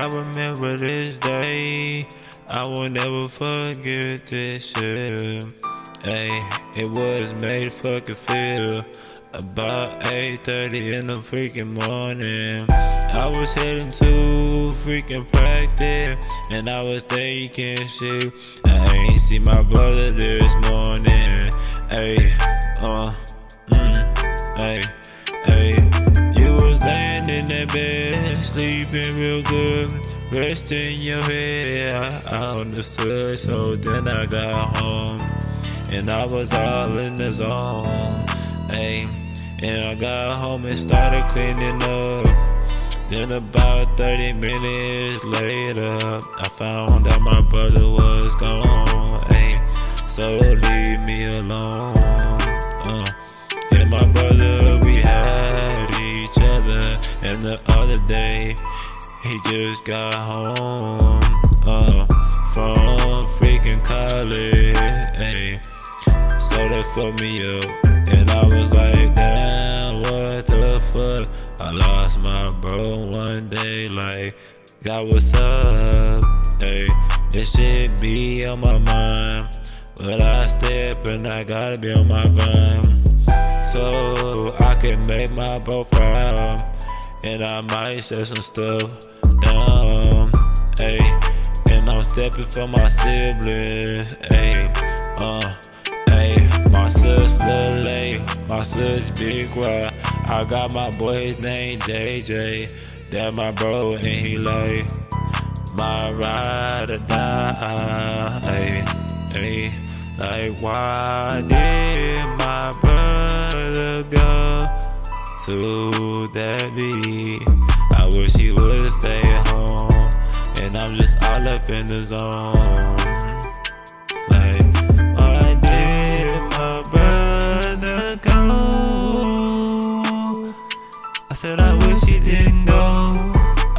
I remember this day. I will never forget this shit. Hey, it was made fucking feel about 8:30 in the freaking morning. I was heading to freaking practice, and I was thinking shit. I ain't see my brother this morning. Hey, hey. You was laying in that bed, sleeping real good, resting your head. I understood, so then I got home, and I was all in the zone. Hey, and I got home and started cleaning up. Then about 30 minutes later, I found out my brother was gone. Hey, so leave me alone. And my brother, we had each other. And the other day, he just got home from freaking college. Hey, so they fucked me up, and I was like, damn, what the fuck? I lost my bro one day, like, God, what's up? Hey, this shit be on my mind, but I step and I gotta be on my grind, so I can make my bro proud, and I might say some stuff down. Hey, and I'm stepping for my siblings. Hey, hey, my sis Lil A, my sis Big Y. I got my boy, his name JJ. That my bro, and he like my ride or die. Hey, hey, like why did my brother go to that beat? I wish he would've stayed home, and I'm just all up in the zone. Like, why did my brother go? I said I wish he didn't go.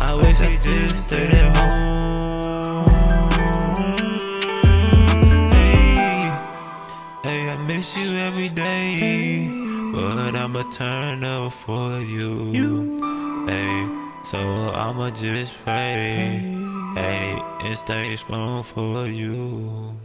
I wish he just stayed at home. Hey, I miss you every day, but I'ma turn up for you. Hey, so I'ma just pray, hey, and stay strong for you.